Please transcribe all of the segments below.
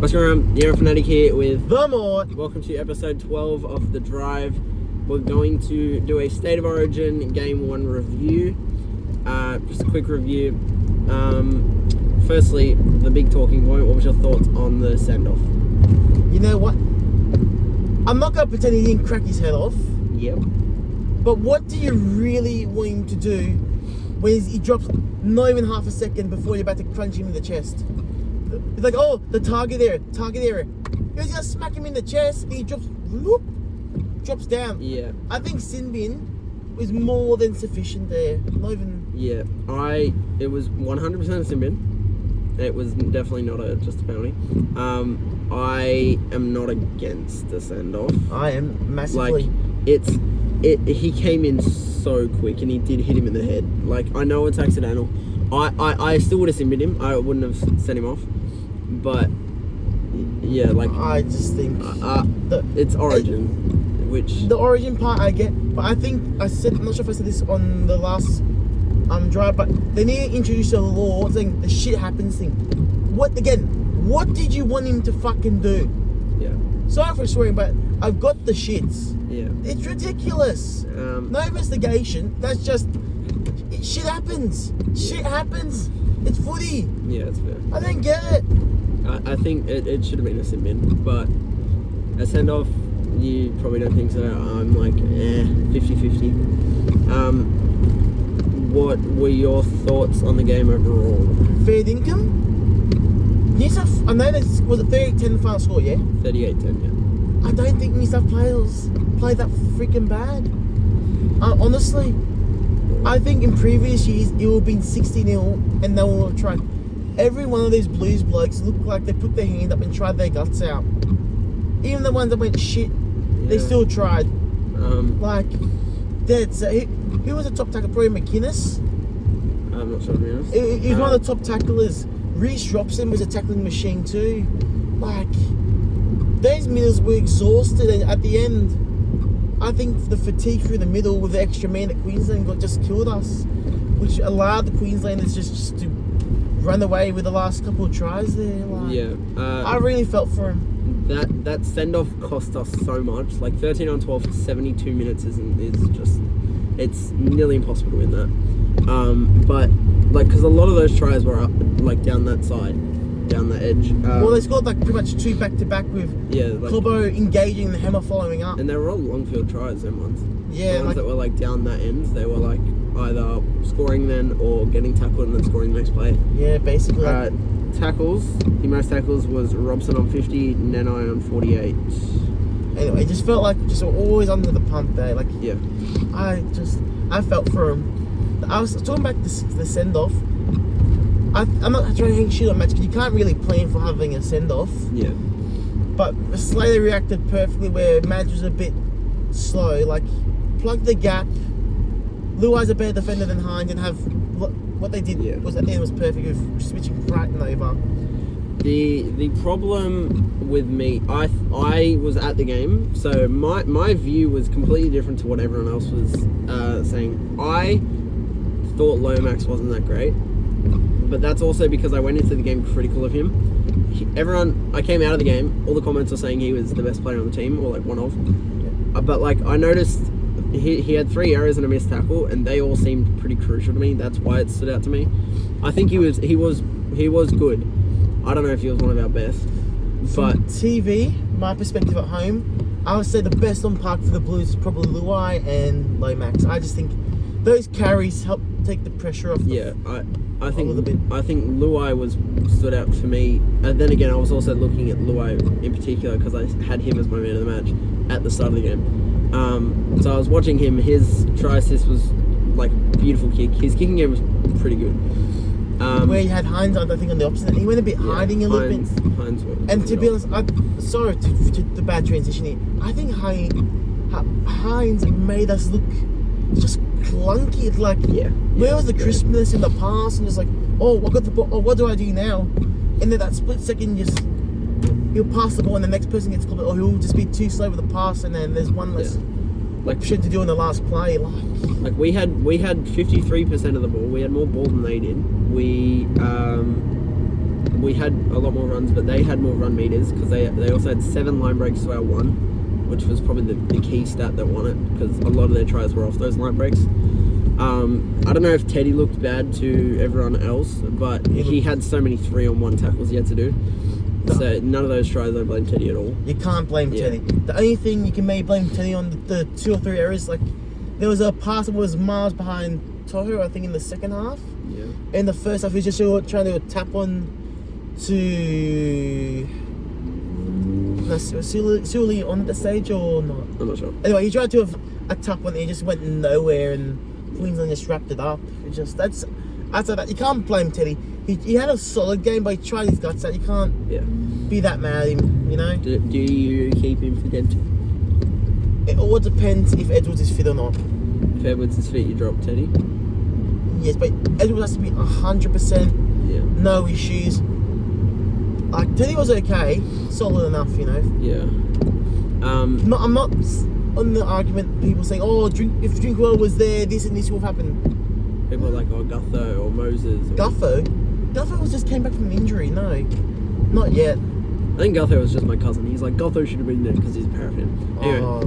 What's going on? Aaron Fanatic here with The Mort. Welcome to episode 12 of The Drive. We're going to do a State of Origin Game 1 review. Just a quick review. Firstly, the big talking point. What was your thoughts on the send-off? You know what? I'm not going to pretend he didn't crack his head off. Yep. But what do you really want him to do when he drops not even half a second before you're about to crunch him in the chest? It's like, oh, the target area. He was going to smack him in the chest, and he drops down. Yeah. I think Sinbin was more than sufficient there. Not even... Yeah. It was 100% a sin bin. It was definitely not just a penalty. I am not against the send-off. I am massively. Like, he came in so quick and he did hit him in the head. Like, I know it's accidental. I still would have sin-binned him. I wouldn't have sent him off. But, yeah, like... I just think... it's Origin, which... The Origin part I get, but I think I'm not sure if I said this on the last drive, but they need to introduce a law saying the shit happens thing. What did you want him to fucking do? Yeah. Sorry for swearing, but I've got the shits. Yeah. It's ridiculous. No investigation. That's just... Shit happens. Shit happens. It's footy. Yeah, it's fair. I don't get it. I think it should have been a sin bin, but a send-off, you probably don't think so. I'm like, 50-50. What were your thoughts on the game overall? Fair income? New South, I know this was a 38-10 the final score, yeah? 38-10, yeah. I don't think New South Wales played that freaking bad. Honestly, I think in previous years it would have been 60-0 and they would have tried. Every one of these Blues blokes looked like they put their hand up and tried their guts out. Even the ones that went shit, they still tried. Who was the top tackler? Probably McInnes. I'm not sure, to be honest. He was one of the top tacklers. Reece Robson was a tackling machine too. Like, those middles were exhausted, and at the end, I think the fatigue through the middle with the extra man at Queensland just killed us, which allowed the Queenslanders just to run away with the last couple of tries there. I really felt for him. That send-off cost us so much. Like 13 on 12 for 72 minutes is just, it's nearly impossible to win that. But like, because a lot of those tries were up like down that side, down the edge. Well, they scored like pretty much two back to back with Clobbo engaging and the Hammer following up. And they were all long field tries, them ones. Yeah, the ones that were like down that end, they were like either scoring then or getting tackled and then scoring the next play. Yeah, basically. Tackles, the most tackles was Robson on 50, Nanai on 48. Anyway, it just felt like just always under the pump there. Like, yeah, I felt for him. I was talking about the send off. I'm not trying to hang shit on Match because you can't really plan for having a send off. Yeah. But Slater reacted perfectly where Madge was a bit slow. Like, plug the gap. Luai's a better defender than Hines, and have what they did was at the end was perfect with switching right and over. The problem with me, I was at the game, so my view was completely different to what everyone else was saying. I thought Lomax wasn't that great, but that's also because I went into the game critical of him. I came out of the game, all the comments were saying he was the best player on the team, or like one of. But like, I noticed he had 3 errors and a missed tackle, and they all seemed pretty crucial to me. That's why it stood out to me. I think he was good. I don't know if he was one of our best. But from TV, my perspective at home, I would say the best on park for the Blues is probably Luai and Lomax. I just think those carries help take the pressure off. I think Luai stood out for me. And then again, I was also looking at Luai in particular because I had him as my man of the match at the start of the game. So I was watching him. His try assist was like a beautiful kick. His kicking game was pretty good. Where he had Hines, I think, on the opposite. He went a bit hiding a little bit. And to be honest, sorry to the bad transition here. I think Hines made us look just clunky. It's like, where was the crispness in the pass? And just like, I got the ball. Oh, what do I do now? And then that split second, he'll pass the ball and the next person gets called, or he'll just be too slow with the pass, and then there's one less option to do in the last play. Like we had 53% of the ball. We had more ball than they did. We we had a lot more runs, but they had more run meters because they also had 7 line breaks to our 1, which was probably the key stat that won it because a lot of their tries were off those line breaks. I don't know if Teddy looked bad to everyone else, but he had so many 3-on-1 tackles he had to do. No. So none of those tries I blame Teddy at all. You can't blame Teddy. The only thing you can maybe blame Teddy on the 2 or 3 errors, like there was a pass that was miles behind Toho, I think in the second half. Yeah. In the first half, he was just trying to tap on to Suaalii on the stage or not? I'm not sure. Anyway, he tried to have a tap on it, he just went nowhere, and Queensland just wrapped it up. It's just outside that, you can't blame Teddy. He had a solid game, but he tried his guts out. You can't be that mad at him, you know. Do you keep him for Dempsey? It all depends if Edwards is fit or not. If Edwards is fit, you drop Teddy. Yes, but Edwards has to be 100%. Yeah. No issues. Like Teddy was okay, solid enough, you know. Yeah. I'm not on the argument. People saying, "Oh, if Drinkwell was there, this and this would have happened." People are like, "Oh, Gutho or Moses." Gutho was just came back from an injury. No, not yet. I think Gutho was just my cousin. He's like, Gutho should have been there because he's paraffin. Anyway,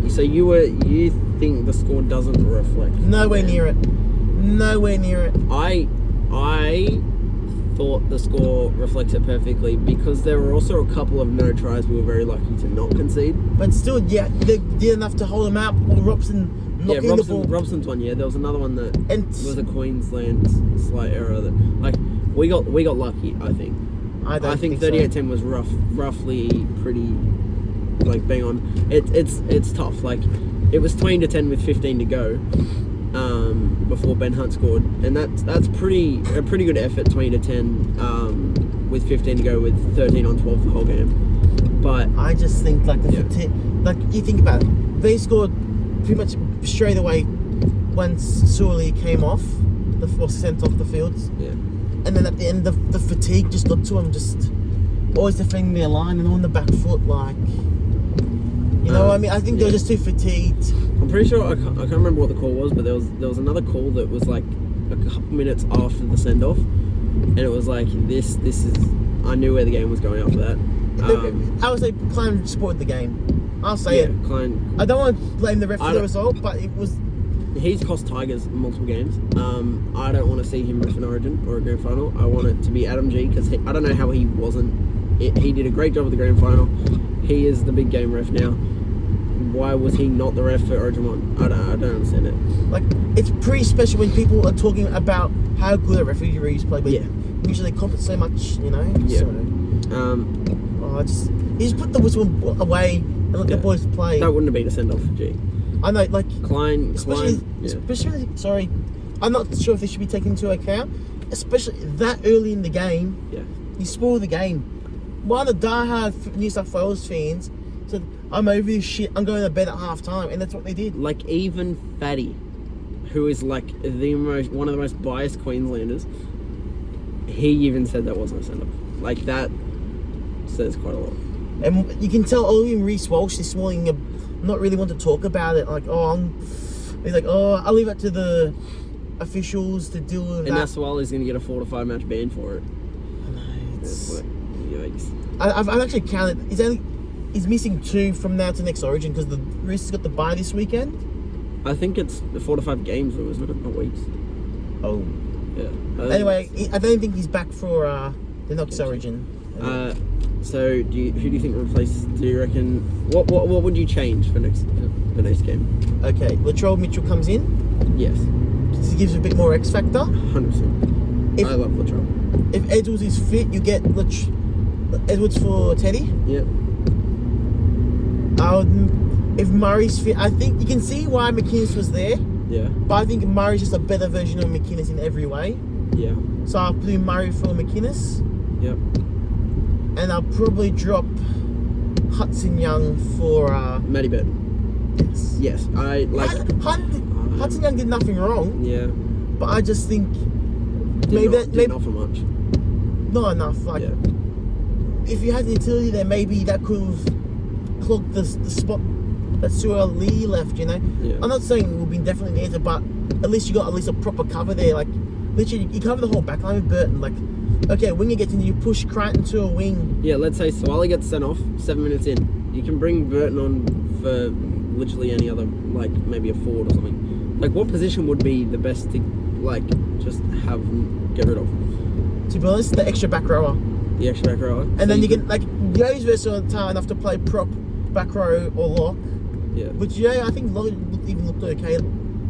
so you think the score doesn't reflect? Nowhere near it. Nowhere near it. I thought the score reflects it perfectly because there were also a couple of no tries we were very lucky to not concede. But still, they did enough to hold them out. Robson knocking the ball. Robson's one. Yeah, there was another one that was a Queensland slight error that we got lucky. I think. I think 38-10 was roughly pretty bang on. It's tough. Like it was 20-10 with 15 to go. Before Ben Hunt scored, and that's a pretty good effort. 20-10 with 15 to go with 13 on 12 the whole game. But I just think you think about it, they scored pretty much straight away once Suaalii came off was sent off the field. Yeah. And then at the end the fatigue just got to him, just always defending their line and on the back foot, you know what I mean? I think they were just too fatigued. I'm pretty sure I can't remember what the call was, but there was another call that was like a couple minutes after the send off, and it was like this is I knew where the game was going after that. I would say Klein spoiled the game. I'll say it. Klein. I don't want to blame the ref for the result, but it was. He's cost Tigers multiple games. I don't want to see him ref an Origin or a grand final. I want it to be Adam G because I don't know how he wasn't. He did a great job at the grand final. He is the big game ref now. Why was he not the ref for Origin 1? I don't understand it. Like, it's pretty special when people are talking about how good a referees play, but usually they compensate so much, you know? Yeah. So, he just put the whistle away and let the boys play. That wouldn't have been a send-off for G. I know, like... Klein, sorry, I'm not sure if this should be taken into account, especially that early in the game. Yeah. You spoil the game. One of the diehard New South Wales fans said, I'm over this shit, I'm going to bed at half time, and that's what they did. Like, even Fatty, who is like one of the most biased Queenslanders, he even said that wasn't a send-off. Like, that says quite a lot. And you can tell Ollie and Reece Walsh this morning not really want to talk about it. Like, he's like, I'll leave it to the officials to deal with that. And now Suaalii's going to get a 4 to 5 match ban for it. I know, it's... I've actually counted. He's missing 2 from now to next Origin because the Roosters got the bye this weekend. I think it's 4 to 5 games, though, isn't it? Not weeks. Oh. Yeah. Anyway, I don't think he's back for the next Origin. So, who do you think replaces? Do you reckon what would you change for next game? Okay, Latrell Mitchell comes in. Yes. He gives a bit more X factor. 100%. I love Latrell. If Edwards is fit, you get Edwards for Teddy. Yep. If Murray's fit, I think you can see why McInnes was there. Yeah. But I think Murray's just a better version of McInnes in every way. Yeah. So I'll put Murray for McInnes. Yep. And I'll probably drop Hudson Young for Matty Bird. Yes. Yes. I like Hudson Young did nothing wrong. Yeah. But I just think didn't offer much. Not enough. Like if you had the utility there, maybe that could have clogged the spot that Suaalii left, you know? Yeah. I'm not saying it will be definitely the answer, but at least you got a proper cover there. Like literally, you cover the whole back line with Burton. Like, okay, winger gets in, you push Crichton to a wing. Yeah, let's say Suaalii gets sent off 7 minutes in. You can bring Burton on for literally any other, like maybe a forward or something. Like, what position would be the best to, like, just get rid of? To be honest, the extra back rower. The extra back rower. And so then you can, like, Yo's versatile enough to play prop, back row, or lock. Yeah. Which, yeah, I think locked okay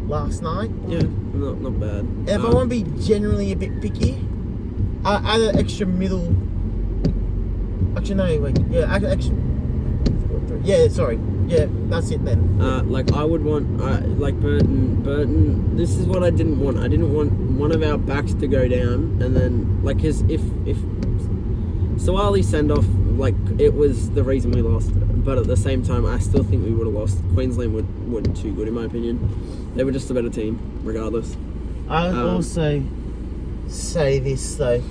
last night. Yeah, not bad. And if I want to be generally a bit picky, add an extra middle. Actually, no, wait. Yeah, add an extra. Yeah, sorry. Yeah, that's it then. Like I would want, like Burton. This is what I didn't want. I didn't want one of our backs to go down, and then like, cause if Suaalii send off, like it was the reason we lost. But at the same time, I still think we would have lost. Queensland weren't too good in my opinion. They were just a better team, regardless. I would also say this though: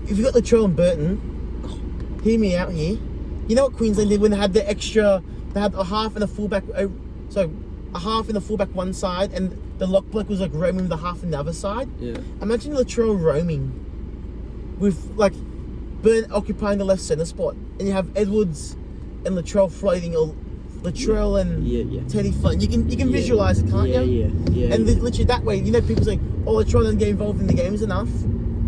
if you got Latrell and Burton, hear me out here. You know what Queensland did when they had the extra? They had a half and a fullback. So a half and a fullback one side, and the lock block was like roaming with the half on the other side. Yeah. Imagine Latrell roaming with like Burton occupying the left centre spot, and you have Edwards and Latrell floating, or Latrell and Teddy floating. You can visualise it, can't you? Yeah. And literally that way, you know, people say, "Oh, Latrell doesn't get involved in the games enough."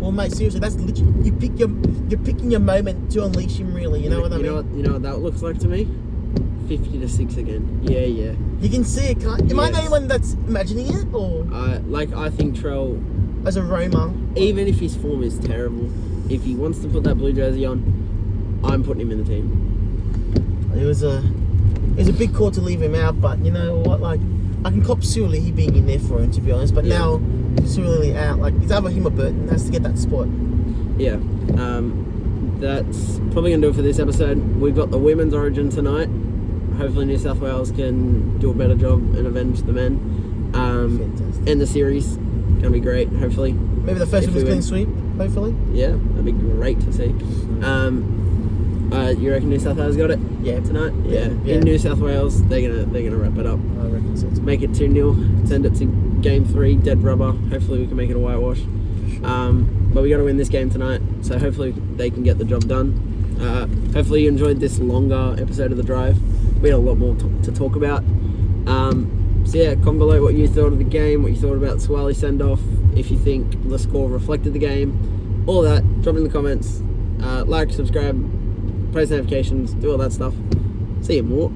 Well, mate, seriously, that's literally you're picking your moment to unleash him. Really, you know what I mean? You know what that looks like to me? 50-6 again. Yeah. You can see it, can't? Am I the only one that's imagining it, or? I think Trell as a roamer, even if his form is terrible, if he wants to put that blue jersey on, I'm putting him in the team. It was a big call to leave him out, but you know what? Like, I can cop Suaalii being in there for him, to be honest. But now Suaalii out, like it's either him or Burton has to get that spot. Yeah. That's probably gonna do it for this episode. We've got the women's origin tonight. Hopefully New South Wales can do a better job and avenge the men. Fantastic. End the series. Gonna be great, hopefully. Maybe the first women's clean sweep, hopefully. Yeah, that'd be great to see. You reckon New South Wales got it? Yeah. Tonight? Yeah. In New South Wales, they're gonna wrap it up. I reckon so too. Make it 2-0, send it to game 3, dead rubber. Hopefully we can make it a whitewash. But we got to win this game tonight, so hopefully they can get the job done. Hopefully you enjoyed this longer episode of The Drive. We had a lot more to talk about. So yeah, comment below what you thought of the game, what you thought about Suaalii send-off, if you think the score reflected the game, all that. Drop it in the comments. Like, subscribe, post notifications, do all that stuff. See you more.